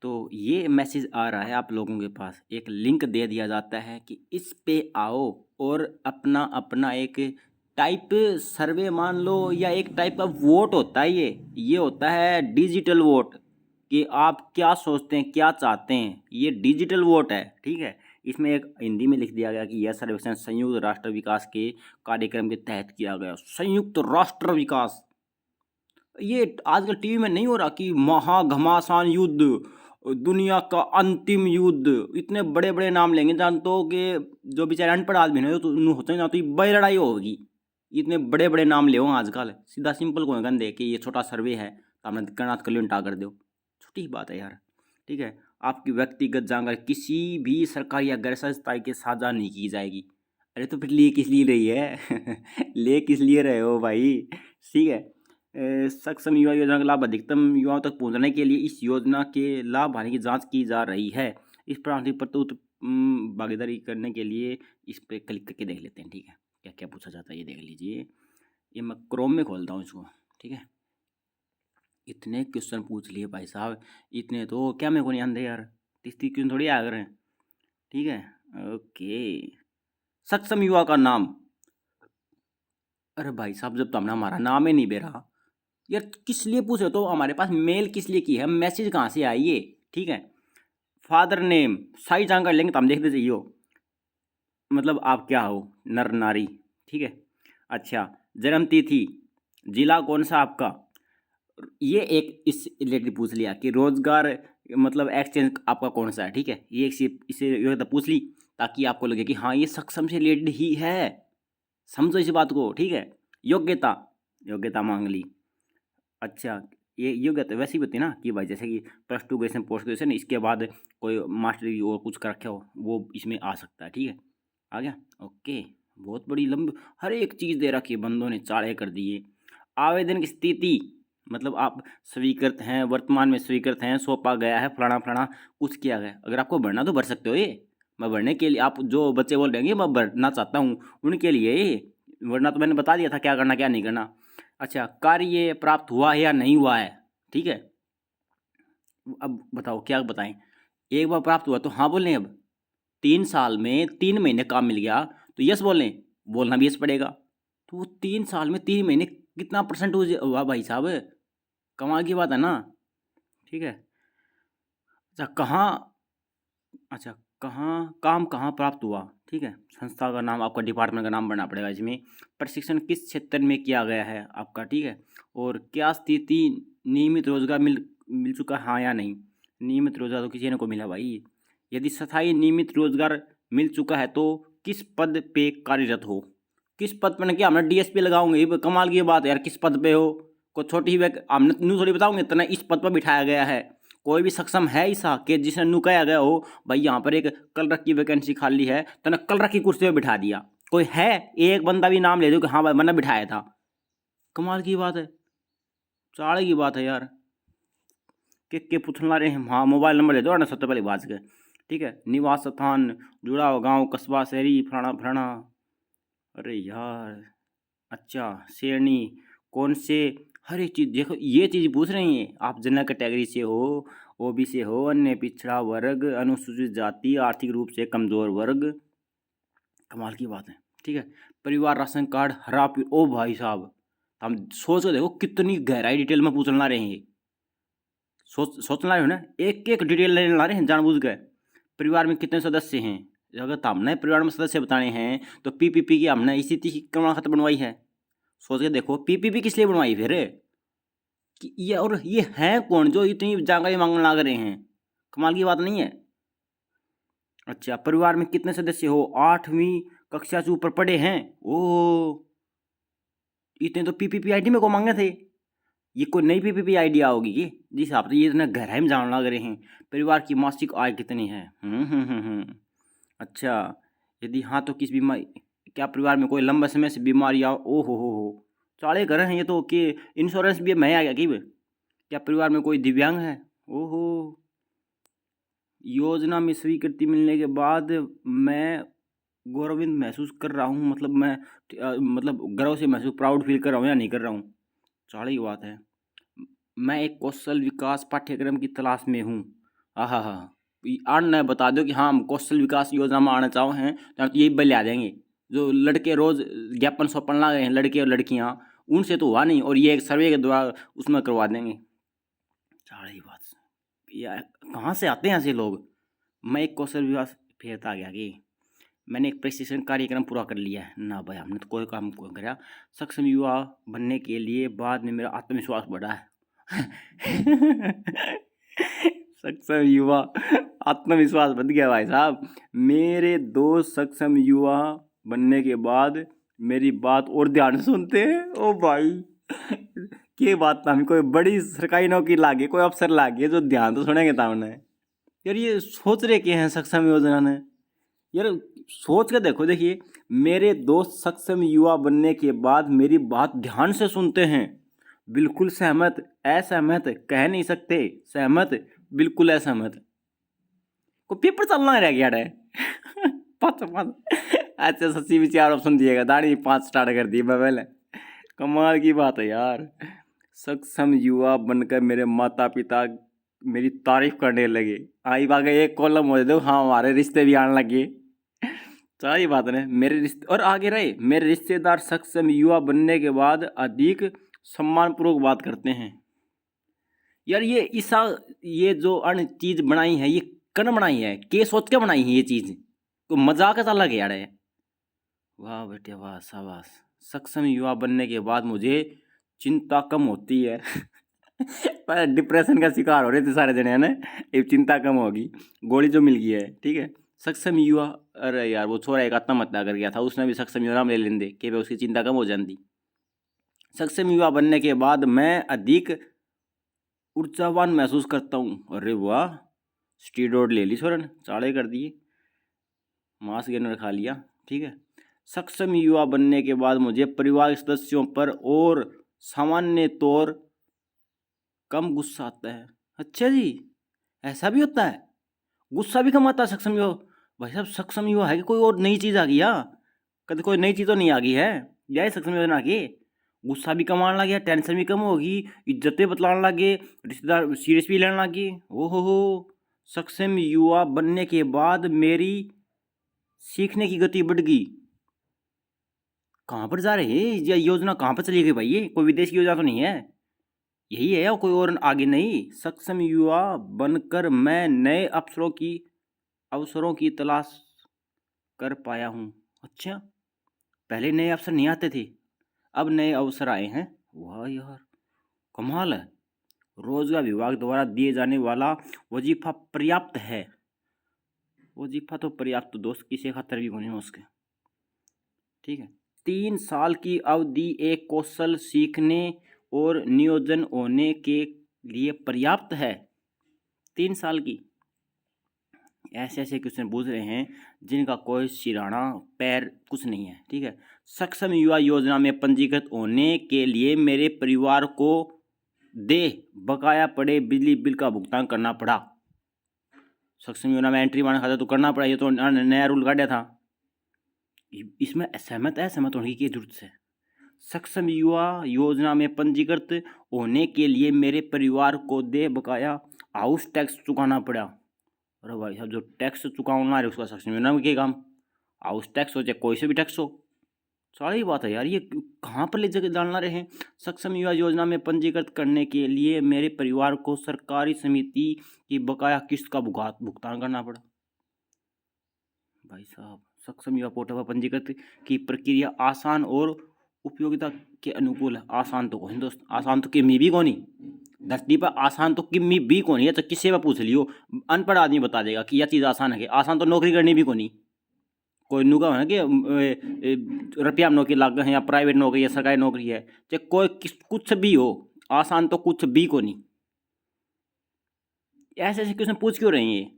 तो ये मैसेज आ रहा है आप लोगों के पास, एक लिंक दे दिया जाता है कि इस पे आओ और अपना अपना एक टाइप सर्वे मान लो, या एक टाइप का वोट होता है। ये होता है डिजिटल वोट, कि आप क्या सोचते हैं, क्या चाहते हैं। ये डिजिटल वोट है, ठीक है। इसमें एक हिंदी में लिख दिया गया कि यह सर्वेक्षण संयुक्त राष्ट्र विकास के कार्यक्रम के तहत किया गया। संयुक्त राष्ट्र विकास, ये आजकल टीवी में नहीं हो रहा कि महाघमासान युद्ध, दुनिया का अंतिम युद्ध, इतने बड़े बड़े नाम लेंगे जान तो कि जो बेचारे अनपढ़ आदमी है तो उन्हें होते ना, तो ये बड़ी लड़ाई होगी। इतने बड़े बड़े नाम ले आजकल, सीधा सिंपल को गंदे कि ये छोटा सर्वे है तो हमने करनाथ कल्याण टा कर दो, छोटी ही बात है यार, ठीक है। आपकी व्यक्तिगत जानकारी किसी भी सरकारी या गैर सरकारी के साझा नहीं की जाएगी। अरे तो फिर लिए किस लिए रही है ले किस लिए रहे हो भाई, ठीक है। सक्षम युवा योजना का लाभ अधिकतम युवाओं तक पहुंचाने के लिए इस योजना के लाभ हानि की जांच की जा रही है। इस प्रणाली पर तो भागीदारी करने के लिए इस पर क्लिक करके देख लेते हैं, ठीक है। क्या क्या पूछा जाता है ये देख लीजिए। ये मैं क्रोम में खोलता हूँ इसको, ठीक है। इतने क्वेश्चन पूछ लिए भाई साहब, इतने तो क्या मेरे को नहीं आते यार, 30 क्वेश्चन थोड़ी आ गए, ठीक है। ओके, सक्षम युवा का नाम। अरे भाई साहब, जब तो हमने हमारा नाम ही नहीं बेरा यार, किस लिए पूछ रहे हो? तो हमारे पास मेल किस लिए की है, मैसेज कहाँ से आई है, ठीक है। फादर नेम सारी जानकारी लेंगे तो हम देखते चाहिए हो, मतलब आप क्या हो, नर नारी, ठीक है। अच्छा, जन्म तिथि, जिला कौन सा आपका, ये एक इस रिलेटेड पूछ लिया कि रोजगार मतलब एक्सचेंज आपका कौन सा है, ठीक है। ये इसे योग्यता पूछ ली ताकि आपको लगे कि हाँ ये सक्षम से रिलेटेड ही है, समझो इस बात को, ठीक है। योग्यता, योग्यता मांग ली। अच्छा, ये योग्यता वैसी भी होती है ना कि भाई जैसे कि plus two graduation, post graduation, इसके बाद कोई मास्टर डिग्री और कुछ कर रखे हो, वो इसमें आ सकता है, ठीक है। आ गया, ओके। बहुत बड़ी लंबी हर एक चीज़ दे रखी है, बंदों ने चाड़े कर दिए। आवेदन की स्थिति, मतलब आप स्वीकृत हैं, वर्तमान में स्वीकृत हैं, सौंपा गया है, फलाना फलाना कुछ किया गया। अगर आपको भरना तो भर सकते हो ये, मैं भरने के लिए, आप जो बच्चे बोल रहे हैं मैं भरना चाहता हूँ उनके लिए ये, वरना तो मैंने बता दिया था क्या करना क्या नहीं करना। अच्छा, कार्य प्राप्त हुआ है या नहीं हुआ है, ठीक है। अब बताओ क्या बताएं, एक बार प्राप्त हुआ तो हाँ बोलें, अब 3 साल में 3 महीने काम मिल गया तो यस बोलें, बोलना भी यस पड़ेगा। तो वो 3 साल में 3 महीने कितना परसेंट हुआ भाई साहब, कमाल की बात है ना, ठीक है। अच्छा कहाँ, अच्छा कहाँ काम कहाँ प्राप्त हुआ, ठीक है। संस्था का नाम, आपका डिपार्टमेंट का नाम भरना पड़ेगा इसमें। प्रशिक्षण किस क्षेत्र में किया गया है आपका, ठीक है। और क्या स्थिति, नियमित रोजगार मिल मिल चुका है हाँ या नहीं। नियमित रोजगार तो किसी ने को मिला भाई। यदि स्थायी नियमित रोजगार मिल चुका है तो किस पद पे कार्यरत हो। किस पद पर, क्या हमने डीएसपी लगाऊंगे, ये कमाल की बात है यार, किस पद पे हो। को छोटी ही हमने न्यू थोड़ी बताऊंगे इतना इस पद पर बिठाया गया है। कोई भी सक्षम है ऐसा कि जिसे नु कहा गया हो भाई यहाँ पर एक क्लर्क की वैकेंसी खाली है तो ना क्लर्क की कुर्सी पे बिठा दिया, कोई है? एक बंदा भी नाम ले दो कि हाँ भाई मैंने बिठाया था। कमाल की बात है, चाड़े की बात है यार। के पूछना रहे हैं, हाँ मोबाइल नंबर दे दो ना सबसे पहले बात के, ठीक है। निवास स्थान, जुड़ा हुआ गाँव, कस्बा, शहरी, फलाना फलाना। अरे यार, अच्छा शेरनी कौन से, हर एक चीज़ देखो, ये चीज़ पूछ रही हैं आप। जनरल कैटेगरी से हो, ओबीसी से हो, अन्य पिछड़ा वर्ग, अनुसूचित जाति, आर्थिक रूप से कमजोर वर्ग। कमाल की बात है, ठीक है। परिवार राशन कार्ड हरा ओ भाई साहब, हम सोच के देखो कितनी गहराई डिटेल में पूछना रहे हैं। सोचना रहे हो ना, एक एक डिटेल लेने ला रहे हैं जानबूझ के। परिवार में कितने सदस्य हैं, अगर तो हमने परिवार में सदस्य बताने हैं तो पीपीपी की हमने इसी प्रमाण पत्र बनवाई है। सोच के देखो पीपीपी किस लिए बनवाई फिर, कि ये, और ये है कौन जो इतनी जानकारी मांगने लग रहे हैं, कमाल की बात नहीं है। अच्छा, परिवार में कितने सदस्य हो, 8वीं कक्षा से ऊपर पढ़े हैं। ओ, इतने तो पीपीपी आईडी में को मांगे थे, ये कोई नई पीपीपी आईडिया होगी ये जिस हिसाब से ये इतना गहराई में जानने लग रहे हैं। परिवार की मासिक आय कितनी है, अच्छा, यदि हाँ तो किस बीमारी, क्या परिवार में कोई लंबे समय से बीमारी या ओ हो, चाले कर रहे हैं ये तो, कि इंश्योरेंस भी मैं आ गया कि क्या परिवार में कोई दिव्यांग है। ओहो, योजना में स्वीकृति मिलने के बाद मैं गौरवित महसूस कर रहा हूँ, मतलब मैं मतलब गर्व से महसूस, प्राउड फील कर रहा हूँ या नहीं कर रहा हूँ, चाले की बात है। मैं एक कौशल विकास पाठ्यक्रम की तलाश में हूँ। हाँ हाँ हाँ, आना बता दो कि हाँ हम कौशल विकास योजना में आना चाहो हैं तो यही बल देंगे। जो लड़के रोज ज्ञापन सौंपण ला गए हैं, लड़के और लड़कियां, उनसे तो हुआ नहीं, और ये एक सर्वे के द्वारा उसमें करवा देंगे। सारी बात यार, कहाँ से आते हैं ऐसे लोग। मैं एक कौशल विकास फेरता गया कि मैंने एक प्रशिक्षण कार्यक्रम पूरा कर लिया है ना भाई, हमने तो कोई काम को करा। सक्षम युवा बनने के लिए बाद में मेरा आत्मविश्वास बढ़ा है। सक्षम युवा, आत्मविश्वास बढ़ गया भाई साहब। मेरे दोस्त सक्षम युवा बनने के बाद मेरी बात और ध्यान से सुनते हैं। ओ भाई, के बात था, हमें कोई बड़ी सरकारी नौकरी लागे, कोई अफसर लागे जो ध्यान तो सुनेंगे तामने। यार ये सोच रहे के हैं सक्षम योजना ने, यार सोच के देखो। देखिए, मेरे दोस्त सक्षम युवा बनने के बाद मेरी बात ध्यान से सुनते हैं। बिल्कुल सहमत, असहमत कह नहीं सकते, सहमत, बिल्कुल असहमत। को पेपर चलना रह गया है। पाँच पाँच अच्छा, सच्ची विचार ऑप्शन दिएगा, दाढ़ी 5 स्टार्ट कर दी पहले। कमाल की बात है यार। सक्षम युवा बनकर मेरे माता पिता मेरी तारीफ करने लगे। आई बागे एक कॉलम हो दो, हाँ हमारे रिश्ते भी आने लगे। सारी बात है मेरे रिश्ते, और आगे रहे, मेरे रिश्तेदार सक्षम युवा बनने के बाद अधिक सम्मानपूर्वक बात करते हैं। यार ये ईसा, ये जो अन्य चीज बनाई है, ये कन बनाई है, के सोच के बनाई है ये चीज, तो मजाक ऐसा लगे यार है। वाह बेटे वाह, शाबाश। सक्षम युवा बनने के बाद मुझे चिंता कम होती है। पर डिप्रेशन का शिकार हो रहे थे सारे जने, है ना। अब चिंता कम होगी, गोली जो मिल गई है, ठीक है। सक्षम युवा, अरे यार वो छोरा एक आत्महत्या कर गया था, उसने भी सक्षम युवा नाम ले लेंदे कि उसकी चिंता कम हो जाती। सक्षम युवा बनने के बाद मैं अधिक ऊर्जावान महसूस करता हूँ। अरे वाह, स्टीरॉयड ले ली छोरन, चाड़े कर दिए, मांस गेनर खा लिया, ठीक है। सक्षम युवा बनने के बाद मुझे परिवार के सदस्यों पर और सामान्य तौर कम गुस्सा आता है। अच्छा जी, ऐसा भी होता है, गुस्सा भी कम आता है सक्षम युवा। भाई साहब, सक्षम युवा है कि कोई और नई चीज़ आ गई या कभी कोई नई चीज़ तो नहीं आ गई है, यह सक्षम योजना की। गुस्सा भी कम आने लग गया, टेंशन भी कम होगी, इज्जतें बतलाने लगे, रिश्तेदार सीरियस भी लेने लगे। ओहो हो, सक्षम युवा बनने के बाद मेरी सीखने की गति बढ़ गई। कहाँ पर जा रहे हैं, ये योजना कहाँ पर चली गई भाई, ये कोई विदेश की योजना तो नहीं है, यही है या कोई और आगे नहीं। सक्षम युवा बनकर मैं नए अवसरों की तलाश कर पाया हूँ। अच्छा, पहले नए अवसर नहीं आते थे, अब नए अवसर आए हैं। वाह यार, कमाल है। रोजगार विभाग द्वारा दिए जाने वाला वजीफा पर्याप्त है। वजीफा तो पर्याप्त, दोस्त किसी खातर भी होने उसके, ठीक है। 3 साल की अवधि एक कौशल सीखने और नियोजन होने के लिए पर्याप्त है। 3 साल की, ऐसे ऐसे क्वेश्चन पूछ रहे हैं जिनका कोई सिराना पैर कुछ नहीं है, ठीक है। सक्षम युवा योजना में पंजीकृत होने के लिए मेरे परिवार को दे बकाया पड़े बिजली बिल का भुगतान करना पड़ा। सक्षम योजना में एंट्री मारने खाता तो करना पड़ा, ये तो नया रूल काटा था। इसमें असहमत होने की जरूरत है। सक्षम युवा योजना में पंजीकृत होने के लिए मेरे परिवार को दे बकाया हाउस टैक्स चुकाना पड़ा। अरे भाई साहब, जो टैक्स चुकाना है उसका सक्षम योजना में क्या काम, हाउस टैक्स हो चाहे कोई से भी टैक्स हो। सारी बात है यार, ये कहाँ पर ले जगह डालना रहे। सक्षम युवा योजना में पंजीकृत करने के लिए मेरे परिवार को सरकारी समिति की बकाया किस्त का भुगतान करना पड़ा। भाई साहब, सक्षम युवा पोर्टल पर पंजीकृत की प्रक्रिया आसान और उपयोगिता के अनुकूल है। आसान तो कौन दोस्त, आसान तो किमी भी कौन, धरती पर आसान तो किमी भी कौन है। तो किसी पर पूछ लियो, अनपढ़ आदमी बता देगा कि यह चीज़ आसान है। आसान तो नौकरी करनी भी कौन, कोई नुका है कि रुपया में नौकरी लाग है या प्राइवेट नौकरी या सरकारी नौकरी है, चाहे कोई कुछ भी हो, आसान तो कुछ भी को नहीं। ऐसे ऐसे क्वेश्चन पूछ क्यों रहे हैं ये,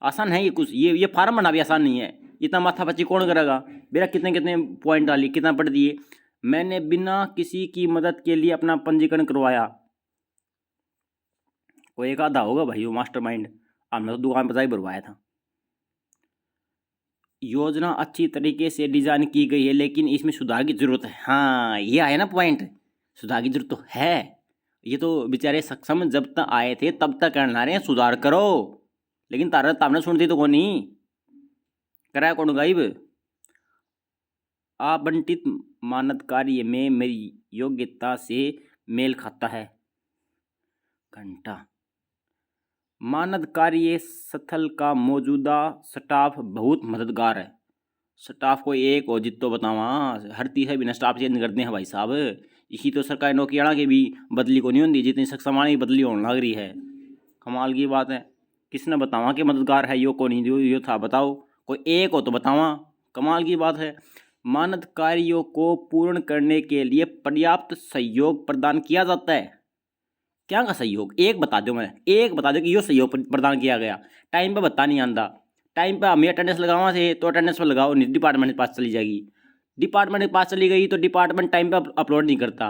आसान है ये कुछ, ये फार्म भरना भी आसान नहीं है। इतना माथा पच्ची कौन करेगा। मेरा कितने कितने पॉइंट डाली, कितना पढ़ दिए। मैंने बिना किसी की मदद के लिए अपना पंजीकरण करवाया। कोई एक आधा होगा भाई वो मास्टरमाइंड, हमने तो दुकान पर जाकर भरवाया था। योजना अच्छी तरीके से डिजाइन की गई है लेकिन इसमें सुधार की जरूरत है। हाँ, ये आया ना पॉइंट, सुधार की जरूरत तो है। ये तो बेचारे सक्षम जब तक आए थे तब तक कहना रहे हैं सुधार करो, लेकिन तारा तामने सुनती तो कौन नहीं करा कौन गायब। आवंटित मानद कार्य में मेरी योग्यता से मेल खाता है। घंटा मानद कार्य स्थल का मौजूदा स्टाफ बहुत मददगार है। स्टाफ को एक और जितो बतावा हर तीसरे बिना स्टाफ चेंज करते हैं भाई साहब। इसी तो सरकारी नौकरियां के भी बदली को नहीं होती जितनी सक्षमाने की बदली होने लग रही है। कमाल की बात है। किसने बतावा कि मददगार है यो को नहीं यो था बताओ, कोई एक हो तो बतावा। कमाल की बात है। मानद कार्यों को पूर्ण करने के लिए पर्याप्त सहयोग प्रदान किया जाता है। क्या का सहयोग एक बता दो, मैं एक बता दो कि यो सहयोग प्रदान किया गया। टाइम पे बता नहीं आंदा, टाइम पे हमें अटेंडेंस लगावा थे तो अटेंडेंस पर लगाओ नहीं, डिपार्टमेंट के पास चली जाएगी। डिपार्टमेंट के पास चली गई तो डिपार्टमेंट टाइम पे अपलोड नहीं करता,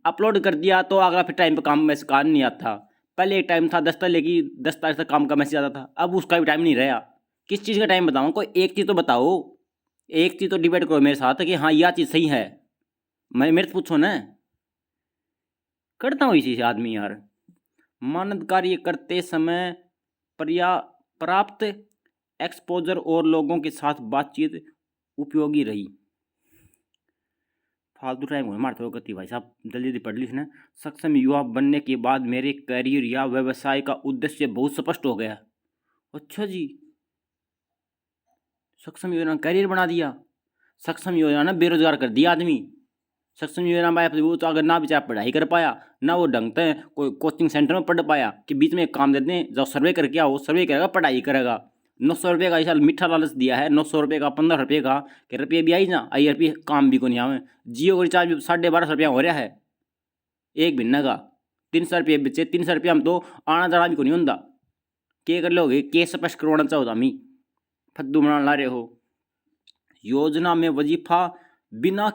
अपलोड कर दिया तो अगला फिर टाइम पे काम मैसेज काम नहीं आता। पहले एक टाइम था 10 तारीख की 10 तारीख तक काम का मैसेज आता था, अब उसका भी टाइम नहीं रहा। किस चीज़ का टाइम बताऊँ, कोई एक चीज़ तो बताओ, एक चीज़ तो डिबेट करो मेरे साथ कि हाँ यह चीज़ सही है। मैं मेरे से पूछो ना, करता हूँ इसी से आदमी यार। मानद कार्य करते समय प्राप्त एक्सपोजर और लोगों के साथ बातचीत उपयोगी रही। फालतू टाइम हो मारते हो गति भाई साहब, जल्दी जल्दी पढ़ ली इसने। सक्षम युवा बनने के बाद मेरे करियर या व्यवसाय का उद्देश्य बहुत स्पष्ट हो गया। अच्छा जी, सक्षम योजना करियर बना दिया। सक्षम योजना ने बेरोजगार कर दिया आदमी। सक्षम योजना में वो तो अगर ना बेचारा पढ़ाई कर पाया ना वो ढंग से कोई कोचिंग सेंटर में पढ़ पाया कि बीच में एक काम देते हैं जाओ सर्वे करके आओ, सर्वे करेगा पढ़ाई करेगा। 900 रुपये का इस साल मीठा लालच दिया है, 900 रुपये का 15 रुपये का कि रुपये भी आई ना आई रुपये काम भी को नहीं आवे। जियो का रिचार्ज भी 1250 रुपया हो रहा है एक महीने का, 300 रुपये बच्चे 300 रुपया हम तो आना जाना भी को नहीं होता। के कर लोगे के स्पष्ट करवाना चाहो तो हमी फद्दू बना ला रहे हो। योजना में वजीफा बिना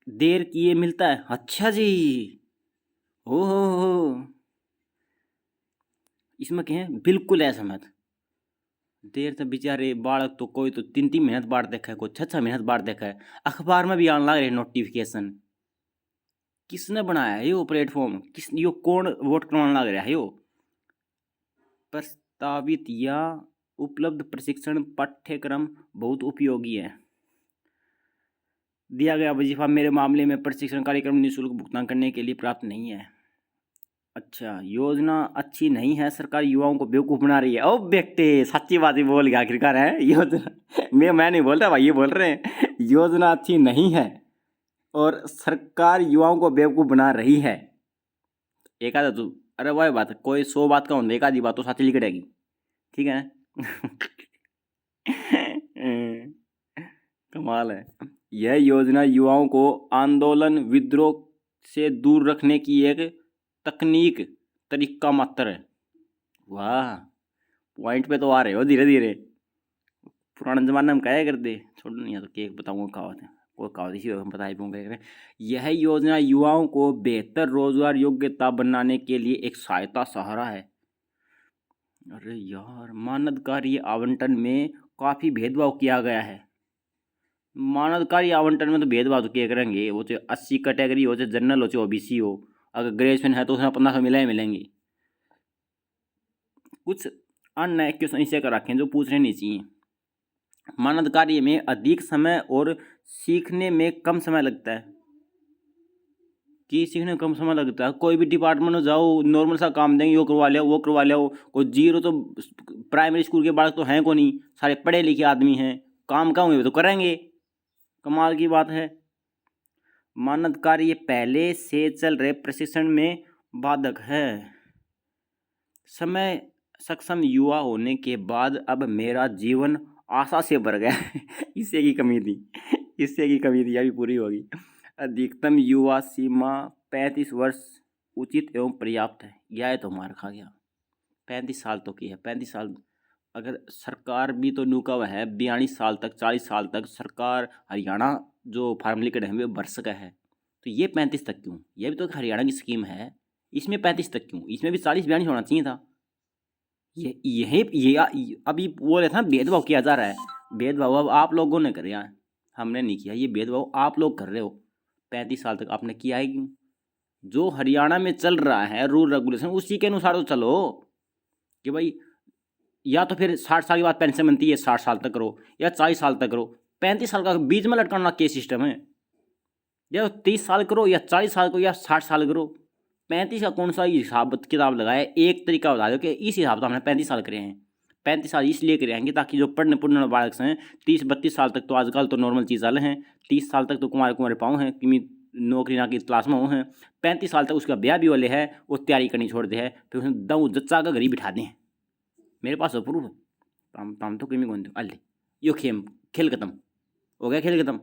देर किए मिलता है। अच्छा जी, हो इसमें कहें बिल्कुल ऐसा मत देर से बेचारे बालक तो कोई तो 3-3 महीने बाद देखा है, कोई 6-6 महीने बाद देखा है। अखबार में भी आने लग रहे नोटिफिकेशन। किसने बनाया है यो प्लेटफॉर्म, किस यो कौन वोट करवाने लग रहा है यो। प्रस्तावित या उपलब्ध प्रशिक्षण पाठ्यक्रम बहुत उपयोगी है। दिया गया वजीफा मेरे मामले में प्रशिक्षण कार्यक्रम निःशुल्क भुगतान करने के लिए प्राप्त नहीं है। अच्छा, योजना अच्छी नहीं है, सरकार युवाओं को बेवकूफ़ बना रही है। ओ बेटे सच्ची बात ही बोल गया आखिरकार है। योजना मैं नहीं बोल रहा भाई, ये बोल रहे हैं योजना अच्छी नहीं है और सरकार युवाओं को बेवकूफ़ बना रही है। एक आधा तो अरे वह बात कोई 100 बात का होता, एक आधी बात तो साथ लिख रहेगी, ठीक है ना। कमाल है। यह योजना युवाओं को आंदोलन विद्रोह से दूर रखने की एक तकनीक तरीका मात्र है। वाह, पॉइंट पे तो आ रहे हो धीरे धीरे। पुराने ज़माने में क्या करते, छोड़ो नहीं तो केक बताऊँगा कहावत है, कोई कहावत इसी हम बता पाऊँगा। यह योजना युवाओं को बेहतर रोजगार योग्यता बनाने के लिए एक सहायता सहारा है। अरे यार, मानद कार्य आवंटन में काफ़ी भेदभाव किया गया है। मानद कार्य आवंटन में तो भेदभाव तो क्या करेंगे, वो चाहे 80 कैटेगरी हो, चाहे जनरल हो, चाहे ओबीसी हो, अगर ग्रेजुएशन है तो उसमें 1500 मिलेंगे। कुछ अन्य क्वेश्चन इसे कर रखें जो पूछने नहीं चाहिए। मानद कार्य में अधिक समय और सीखने में कम समय लगता है। कि सीखने में कम समय लगता है, कोई भी डिपार्टमेंट में जाओ नॉर्मल सा काम देंगे, यो करवा लिया वो करवा लिया। कोई जीरो तो प्राइमरी स्कूल के बालक तो हैं को नहीं, सारे पढ़े लिखे आदमी हैं, काम का होंगे तो करेंगे। कमाल की बात है। मानद कार्य पहले से चल रहे प्रशिक्षण में बाधक है। समय सक्षम युवा होने के बाद अब मेरा जीवन आशा से भर गया। इससे की कमी थी, इससे की कमी थी, अभी पूरी होगी। अधिकतम युवा सीमा 35 वर्ष उचित एवं पर्याप्त है। यह तो मार खा गया, 35 साल तो की है। 35 साल अगर सरकार भी तो नुका हुआ है 42 साल तक 40 साल तक सरकार हरियाणा जो फार्मली कट है भर सका है, तो ये 35 तक क्यों? ये भी तो हरियाणा की स्कीम है, इसमें 35 तक क्यों? इसमें भी 40-42 होना चाहिए था। ये अभी वो रहता ना भेदभाव किया जा रहा है। भेदभाव अब आप लोगों ने कर हमने नहीं किया, ये भेदभाव आप लोग कर रहे हो। 35 साल तक आपने किया है क्यों? जो हरियाणा में चल रहा है रूल रेगुलेशन उसी के अनुसार तो चलो कि भाई या तो फिर 60 साल के बाद पेंशन बनती है 60 साल तक करो या 40 साल तक करो। 35 साल का बीच में लटकाना के सिस्टम है, या 30 साल करो या 40 साल करो या 60 साल करो। 35 का कौन सा हिसाब किताब लगाया? एक तरीका बता दो कि इस हिसाब से हमने 35 साल करे हैं। 35 साल इसलिए करे हैं कि ताकि जो पढ़ने पुढ़ने बालक हैं 30-32 साल तक तो आजकल तो नॉर्मल चीज़ वाले हैं, 30 साल तक तो कुंवारे कुंवारे पाँव हैं कि नौकरी ना की तलाश में हो हैं, 35 साल तक उसका ब्याह भी वाले है, वो तैयारी करनी छोड़ दे है, फिर उसने दऊ जच्चा का घर ही बिठा दें। मेरे पास प्रूफ है। तम तो कमी कौन अल्ले यो खेल खत्म हो गया, खेल खत्म।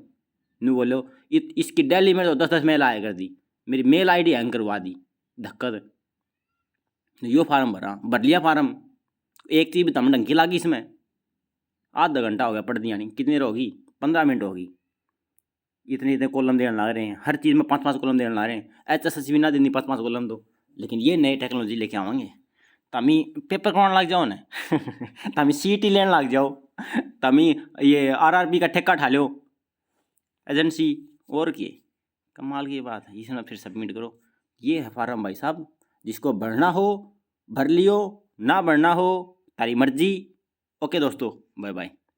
नू बोलो इसकी दिल्ली में तो 10-10 मेल आया कर दी, मेरी मेल आईडी हैंग करवा दी धक्कर। यो फार्म भर लिया फार्म, एक चीज़ भी तम ढंग की लागी इसमें। आधा घंटा हो गया पढ़ दिया नहीं, कितनी देर होगी? 15 मिनट होगी। इतने कॉलम देने लग रहे हैं, हर चीज़ में 5-5 कॉलम देने लग रहे हैं। HSS भी ना देनी 5-5 कॉलम दो, लेकिन ये नई टेक्नोलॉजी लेके आवेंगे तमी पेपर करवाने लग जाओ ना तमी CET लेने लग जाओ, तमी ये RRB का ठेका ठा लो एजेंसी और की कमाल की बात है। इसमें फिर सबमिट करो। ये है फार्म भाई साहब, जिसको भरना हो भर लियो, ना भरना हो तारी मर्जी। ओके दोस्तों, बाय बाय।